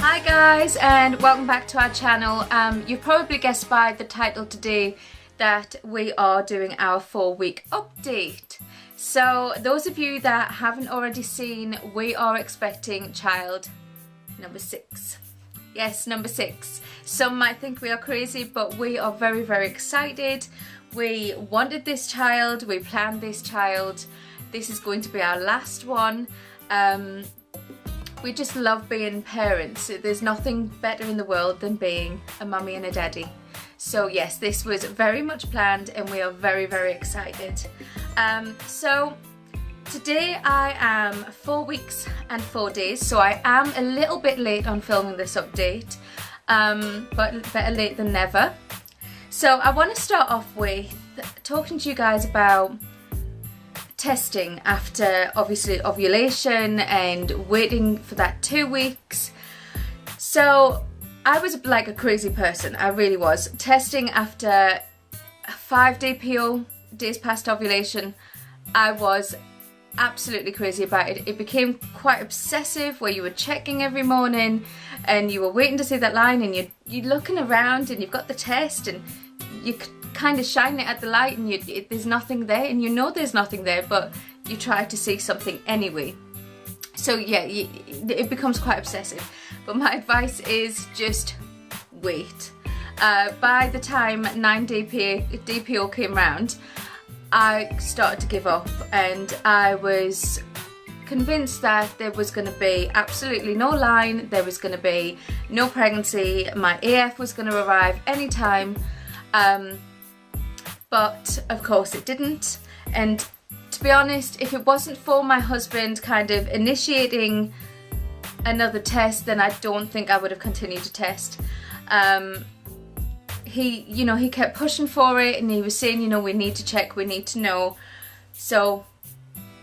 Hi guys, and welcome back to our channel. You've probably guessed by the title today that we are doing our 4-week update. So those of you that haven't already seen, we are expecting child number 6. Yes, number 6. Some might think we are crazy, but we are very, very excited. We wanted this child, we planned this child. This is going to be our last one. We just love being parents. There's nothing better in the world than being a mummy and a daddy. So yes, this was very much planned and we are very, very excited. So today I am 4 weeks and 4 days, so I am a little bit late on filming this update, but better late than never. So I want to start off with talking to you guys about testing after obviously ovulation and waiting for that 2 weeks. So I was like a crazy person, I really was. Testing after 5 DPO, days past ovulation, I was absolutely crazy about it. It became quite obsessive where you were checking every morning and you were waiting to see that line and you're looking around and you've got the test and you kind of shine it at the light and there's nothing there, and you know there's nothing there, but you try to see something anyway. So yeah, it becomes quite obsessive. But my advice is just wait. By the time 9 DPO came round, I started to give up, and I was convinced that there was going to be absolutely no line, there was going to be no pregnancy, my AF was going to arrive anytime. But of course it didn't, and to be honest, if it wasn't for my husband kind of initiating another test, then I don't think I would have continued to test. He kept pushing for it and he was saying, we need to check, we need to know. So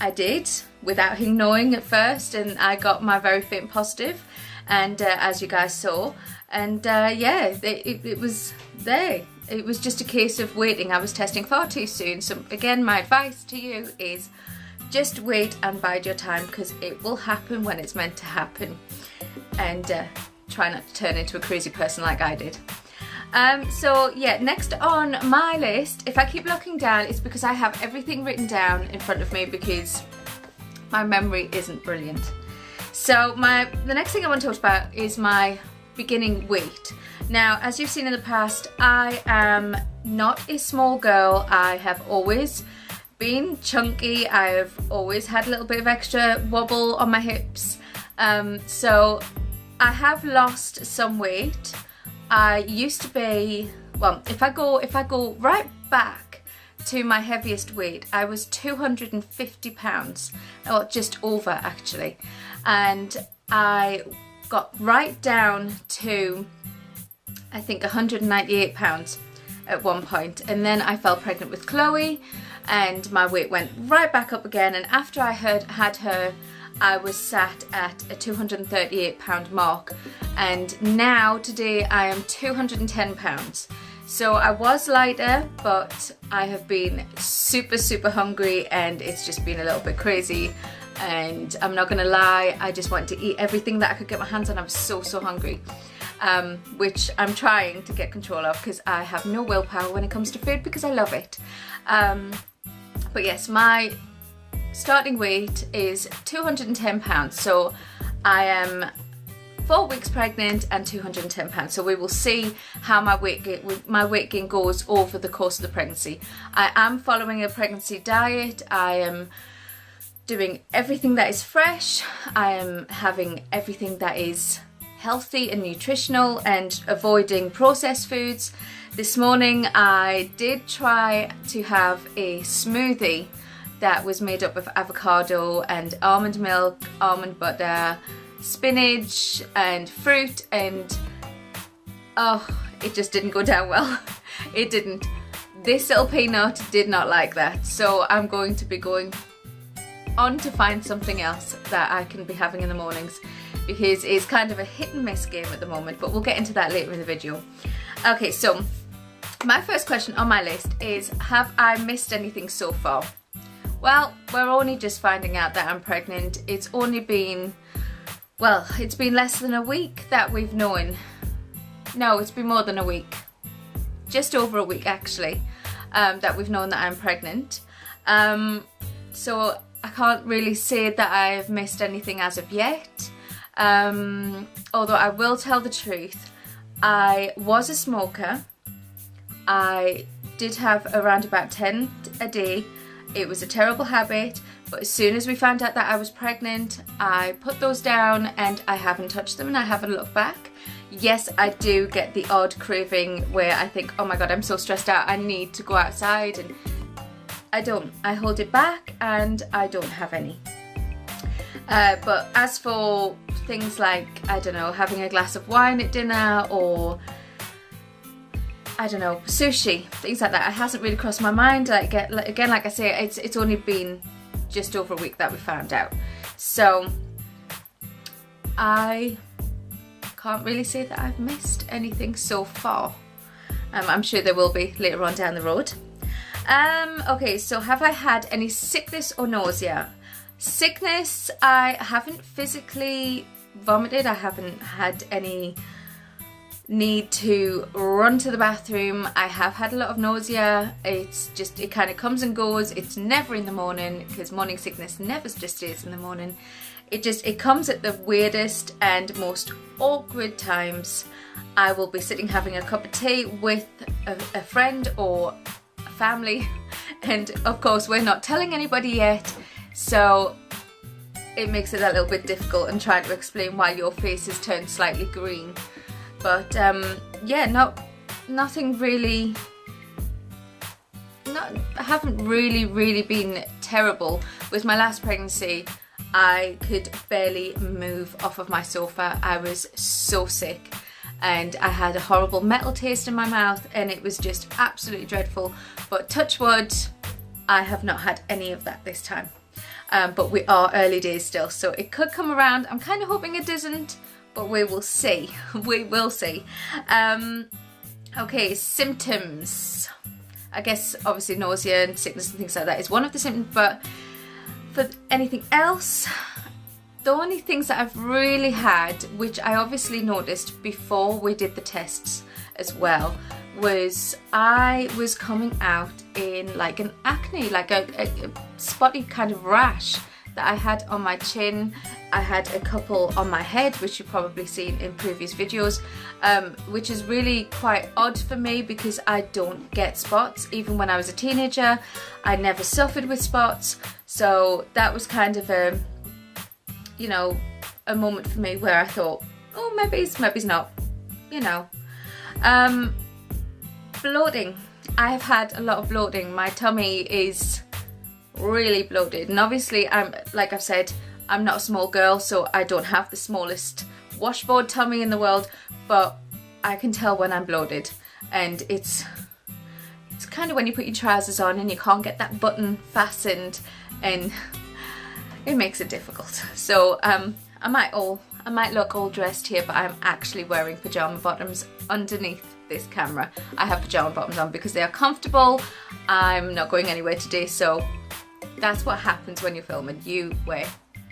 I did, without him knowing at first, and I got my very faint positive, and as you guys saw, and yeah, it was there. It was just a case of waiting. I was testing far too soon. So again, my advice to you is just wait and bide your time, because it will happen when it's meant to happen. And try not to turn into a crazy person like I did. So yeah, next on my list, if I keep looking down, it's because I have everything written down in front of me because my memory isn't brilliant. So the next thing I want to talk about is my beginning weight. Now, as you've seen in the past, I am not a small girl. I have always been chunky. I have always had a little bit of extra wobble on my hips. So I have lost some weight. I used to be, well, if I go right back to my heaviest weight, I was 250 pounds, or just over actually. And I got right down to, I think, 198 pounds at one point, and then I fell pregnant with Chloe and my weight went right back up again, and after I had her, I was sat at a 238 pound mark, and now today I am 210 pounds. So I was lighter, but I have been super hungry, and it's just been a little bit crazy. And I'm not gonna lie, I just wanted to eat everything that I could get my hands on. I was so hungry, which I'm trying to get control of because I have no willpower when it comes to food because I love it. But yes, my starting weight is 210 pounds. So I am 4 weeks pregnant and 210 pounds. So we will see how my weight gain goes over the course of the pregnancy. I am following a pregnancy diet. I am doing everything that is fresh. I am having everything that is healthy and nutritional and avoiding processed foods. This morning I did try to have a smoothie that was made up of avocado and almond milk, almond butter, spinach and fruit, and oh, it just didn't go down well. It didn't. This little peanut did not like that, so I'm going to be going on to find something else that I can be having in the mornings, because it's kind of a hit and miss game at the moment, but we'll get into that later in the video. Okay, so my first question on my list is, have I missed anything so far? Well, we're only just finding out that I'm pregnant. It's only been well, it's been less than a week that we've known. No, it's been more than a week. Just over a week actually, that we've known that I'm pregnant. So I can't really say that I've missed anything as of yet. Although I will tell the truth, I was a smoker. I did have around about 10 a day. It was a terrible habit, but as soon as we found out that I was pregnant, I put those down and I haven't touched them and I haven't looked back. Yes, I do get the odd craving where I think, oh my god, I'm so stressed out, I need to go outside, and I don't. I hold it back and I don't have any. But as for things like, I don't know, having a glass of wine at dinner, or I don't know, sushi, things like that, it hasn't really crossed my mind. Again, like I say, it's only been just over a week that we found out. So I can't really say that I've missed anything so far. I'm sure there will be later on down the road. Okay, so have I had any sickness or nausea? Sickness, I haven't physically vomited. I haven't had any need to run to the bathroom. I have had a lot of nausea. It's just, it kind of comes and goes. It's never in the morning, because morning sickness never just stays in the morning. It comes at the weirdest and most awkward times. I will be sitting having a cup of tea with a friend or a family, and of course we're not telling anybody yet, so it makes it a little bit difficult and trying to explain why your face has turned slightly green. But yeah, nothing really. I haven't really been terrible. With my last pregnancy, I could barely move off of my sofa. I was so sick and I had a horrible metal taste in my mouth and it was just absolutely dreadful. But touch wood, I have not had any of that this time. But we are early days still, so it could come around. I'm kind of hoping it doesn't, but we will see. We will see. Okay, symptoms. I guess obviously nausea and sickness and things like that is one of the symptoms, but for anything else, the only things that I've really had, which I obviously noticed before we did the tests as well, was I was coming out in like an acne, like a spotty kind of rash that I had on my chin. I had a couple on my head, which you've probably seen in previous videos, which is really quite odd for me because I don't get spots. Even when I was a teenager, I never suffered with spots. So that was kind of a, you know, a moment for me where I thought, oh, maybe it's not, you know. Bloating. I have had a lot of bloating. My tummy is really bloated, and obviously like I've said, I'm not a small girl, so I don't have the smallest washboard tummy in the world, but I can tell when I'm bloated, and it's kind of when you put your trousers on and you can't get that button fastened, and it makes it difficult. So I might look all dressed here, but I'm actually wearing pajama bottoms underneath this camera. I have pajama bottoms on because they are comfortable. I'm not going anywhere today, so that's what happens when you're filming. You wear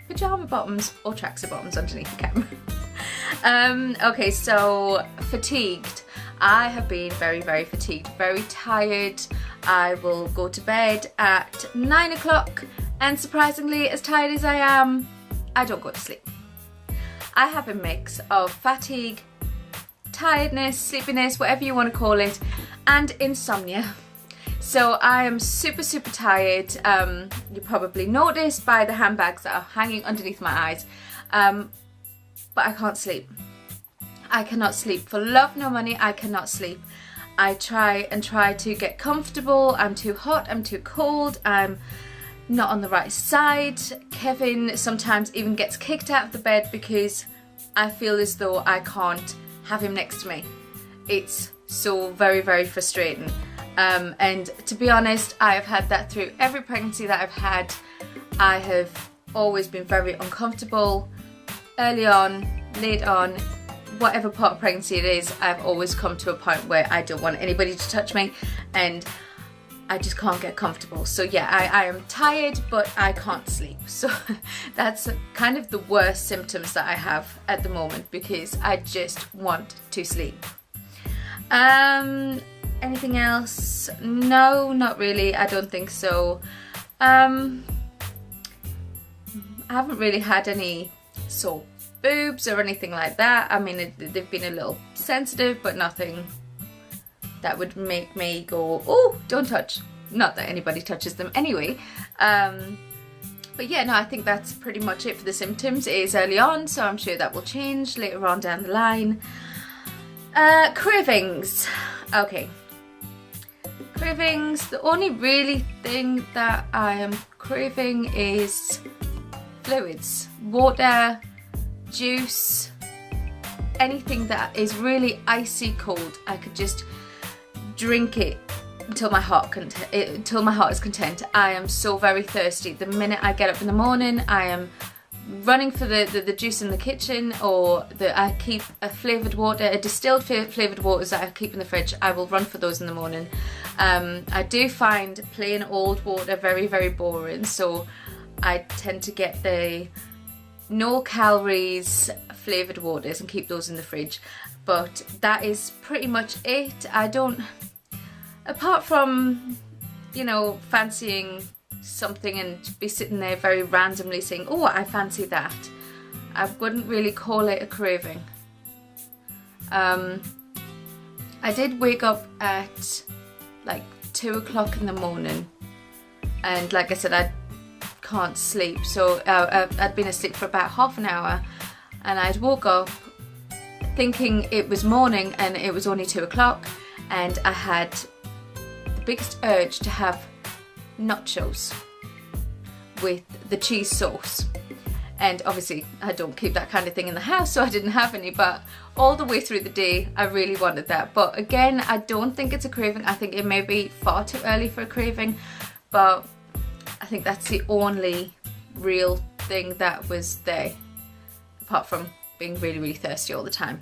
pajama bottoms or tracksuit bottoms underneath the camera. Okay, so fatigued. I have been very fatigued, very tired. I will go to bed at 9 o'clock, and surprisingly, as tired as I am, I don't go to sleep. I have a mix of fatigue, tiredness, sleepiness, whatever you want to call it, and insomnia. So I am super tired. You probably noticed by the handbags that are hanging underneath my eyes, but I can't sleep. I cannot sleep. For love nor money, I cannot sleep. I try to get comfortable. I'm too hot, I'm too cold, I'm not on the right side. Kevin sometimes even gets kicked out of the bed because I feel as though I can't have him next to me. It's so very frustrating. And to be honest, I have had that through every pregnancy that I've had. I have always been very uncomfortable. Early on, late on, whatever part of pregnancy it is, I've always come to a point where I don't want anybody to touch me, and I just can't get comfortable. So yeah, I am tired, but I can't sleep. So that's kind of the worst symptoms that I have at the moment, because I just want to sleep. Anything else? No, not really. I don't think so. I haven't really had any sore boobs or anything like that. I mean, they've been a little sensitive, but nothing that would make me go, oh, don't touch. Not that anybody touches them anyway. But yeah, no, I think that's pretty much it for the symptoms. It is early on, so I'm sure that will change later on down the line. Cravings. Okay. Cravings. The only really thing that I am craving is fluids. Water, juice, anything that is really icy cold. I could just drink it until my heart is content. I am so very thirsty. The minute I get up in the morning, I am running for the juice in the kitchen, or I keep a flavoured water, a distilled flavoured waters that I keep in the fridge. I will run for those in the morning. I do find plain old water very, very boring, so I tend to get the no calories flavoured waters and keep those in the fridge. But that is pretty much it. I don't, apart from, you know, fancying something and be sitting there very randomly saying, oh, I fancy that, I wouldn't really call it a craving. I did wake up at like 2 o'clock in the morning, and like I said, I can't sleep, so I'd been asleep for about half an hour, and I'd woke up thinking it was morning and it was only 2 o'clock, and I had the biggest urge to have nachos with the cheese sauce. And obviously I don't keep that kind of thing in the house, so I didn't have any, but all the way through the day I really wanted that. But again, I don't think it's a craving. I think it may be far too early for a craving, but I think that's the only real thing that was there, apart from being really, really thirsty all the time.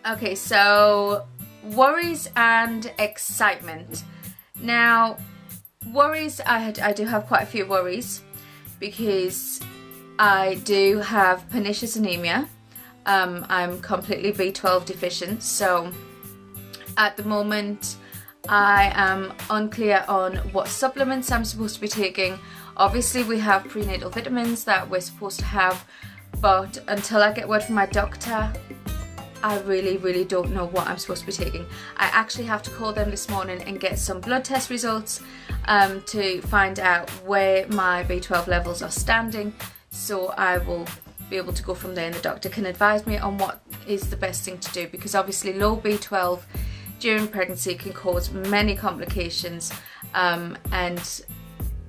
Okay, so worries and excitement. Now, worries, I do have quite a few worries, because I do have pernicious anemia. I'm completely B12 deficient, so at the moment I am unclear on what supplements I'm supposed to be taking. Obviously we have prenatal vitamins that we're supposed to have, but until I get word from my doctor, I really, really don't know what I'm supposed to be taking. I actually have to call them this morning and get some blood test results to find out where my B12 levels are standing, so I will be able to go from there and the doctor can advise me on what is the best thing to do, because obviously low B12 during pregnancy can cause many complications, and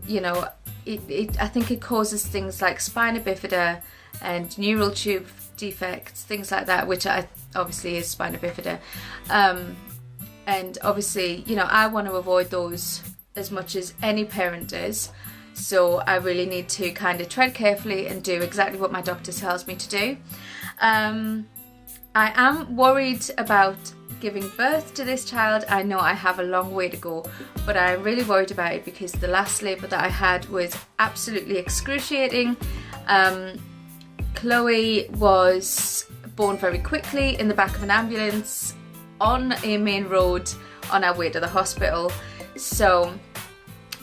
you know, I think it causes things like spina bifida and neural tube defects, things like that, which obviously is spina bifida, and obviously, you know, I want to avoid those as much as any parent does, so I really need to kind of tread carefully and do exactly what my doctor tells me to do. I am worried about giving birth to this child. I know I have a long way to go, but I'm really worried about it because the last labour that I had was absolutely excruciating. Chloe was born very quickly in the back of an ambulance on a main road on our way to the hospital, so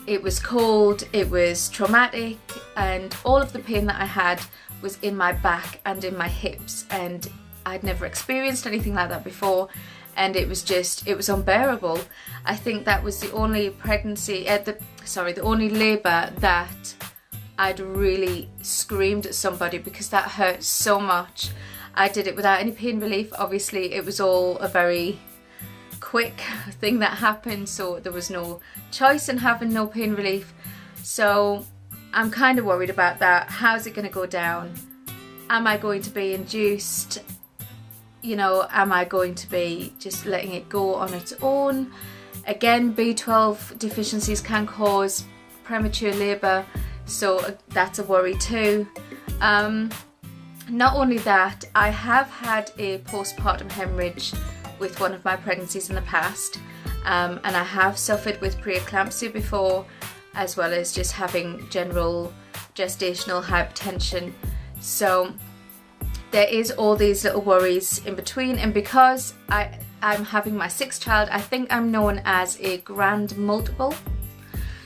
it was cold, it was traumatic, and all of the pain that I had was in my back and in my hips, and I'd never experienced anything like that before, and it was unbearable. I think that was the only pregnancy, the only labour that I'd really screamed at somebody, because that hurt so much. I did it without any pain relief. Obviously it was all a very quick thing that happened, so there was no choice in having no pain relief. So I'm kind of worried about that. How's it going to go down? Am I going to be induced? You know, am I going to be just letting it go on its own? Again, B12 deficiencies can cause premature labour, so that's a worry too. Not only that, I have had a postpartum hemorrhage with one of my pregnancies in the past, and I have suffered with preeclampsia before, as well as just having general gestational hypertension. So there is all these little worries in between, and because I'm having my 6th child, I think I'm known as a grand multiple.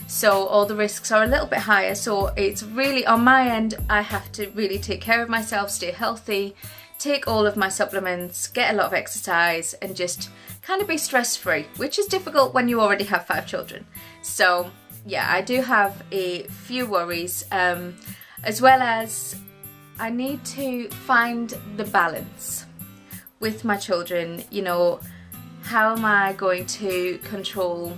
So all the risks are a little bit higher. So it's really on my end, I have to really take care of myself, stay healthy, take all of my supplements, get a lot of exercise, and just kind of be stress-free, which is difficult when you already have 5 children. So yeah, I do have a few worries, as well as I need to find the balance with my children. You know, how am I going to control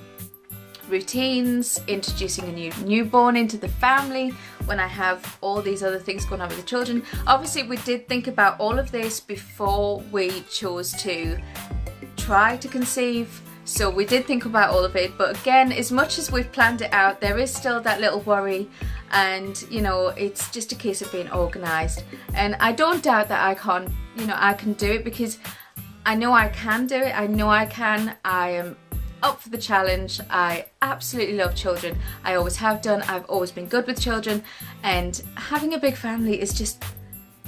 routines, introducing a new newborn into the family when I have all these other things going on with the children. Obviously we did think about all of this before we chose to try to conceive, so we did think about all of it, but again, as much as we've planned it out, there is still that little worry, and you know, it's just a case of being organised. And I don't doubt that I can do it, because I know I can do it. I know I can. I am up for the challenge. I absolutely love children. I always have done. I've always been good with children, and having a big family is just,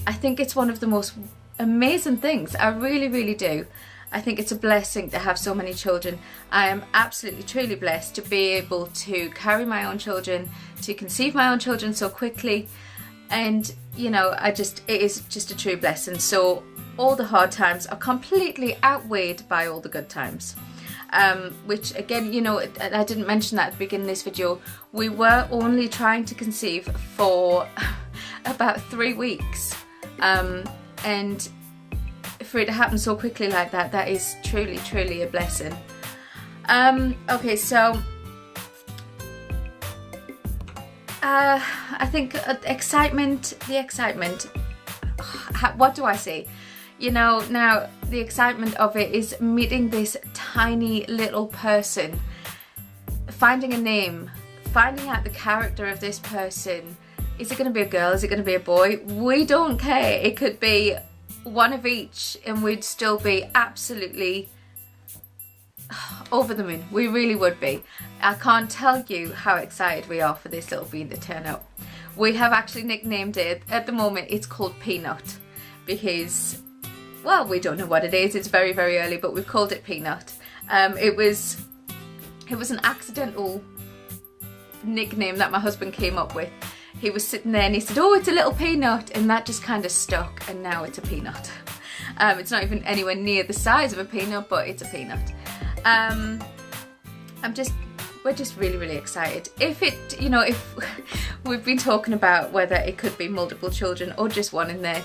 I think it's one of the most amazing things. I really, really do. I think it's a blessing to have so many children. I am absolutely, truly blessed to be able to carry my own children, to conceive my own children so quickly, and you know, it is just a true blessing. So all the hard times are completely outweighed by all the good times. Which again, you know, I didn't mention that at the beginning of this video, we were only trying to conceive for about 3 weeks, and for it to happen so quickly like that, that is truly, truly a blessing. Okay, so I think the excitement, what do I say? You know, now the excitement of it is meeting this tiny little person, finding a name, finding out the character of this person. Is it going to be a girl? Is it going to be a boy? We don't care. It could be one of each, and we'd still be absolutely over the moon. We really would be. I can't tell you how excited we are for this little bean to turn up. We have actually nicknamed it, at the moment it's called Peanut, because, well, we don't know what it is. It's very, very early, but we've called it Peanut. It was an accidental nickname that my husband came up with. He was sitting there and he said, "Oh, it's a little peanut," and that just kind of stuck, and now it's a peanut. It's not even anywhere near the size of a peanut, but it's a peanut. We're just really, really excited. If we've been talking about whether it could be multiple children or just one in there.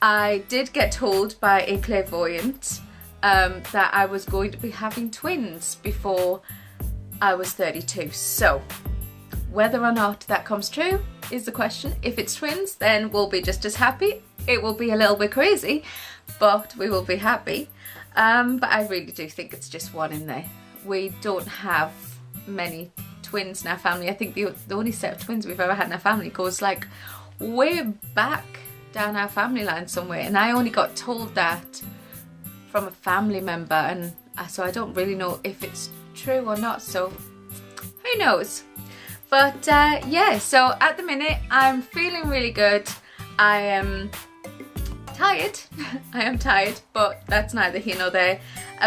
I did get told by a clairvoyant that I was going to be having twins before I was 32. So whether or not that comes true is the question. If it's twins, then we'll be just as happy. It will be a little bit crazy, but we will be happy. But I really do think it's just one in there. We don't have many twins in our family. I think the only set of twins we've ever had in our family goes like way back down our family line somewhere, and I only got told that from a family member, and so I don't really know if it's true or not, so who knows. But yeah, so at the minute I'm feeling really good. I am tired. I am tired, but that's neither here nor there.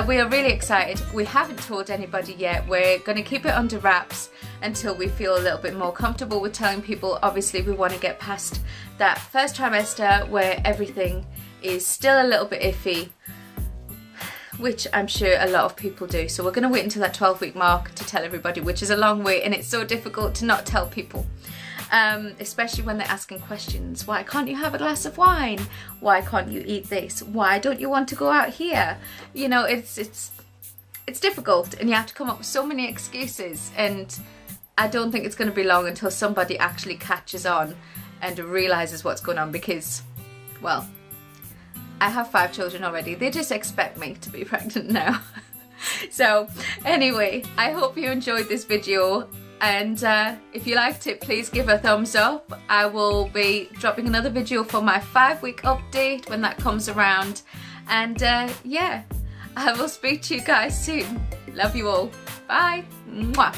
We are really excited. We haven't told anybody yet. We're going to keep it under wraps until we feel a little bit more comfortable with telling people. Obviously we want to get past that first trimester where everything is still a little bit iffy, which I'm sure a lot of people do. So we're going to wait until that 12-week mark to tell everybody, which is a long way, and it's so difficult to not tell people. Especially when they're asking questions. Why can't you have a glass of wine? Why can't you eat this? Why don't you want to go out here? You know, it's difficult, and you have to come up with so many excuses, and I don't think it's going to be long until somebody actually catches on and realises what's going on, because, well, I have 5 children already. They just expect me to be pregnant now. So anyway, I hope you enjoyed this video, and if you liked it, please give a thumbs up. I will be dropping another video for my 5-week update when that comes around, and yeah, I will speak to you guys soon. Love you all. Bye. Mwah.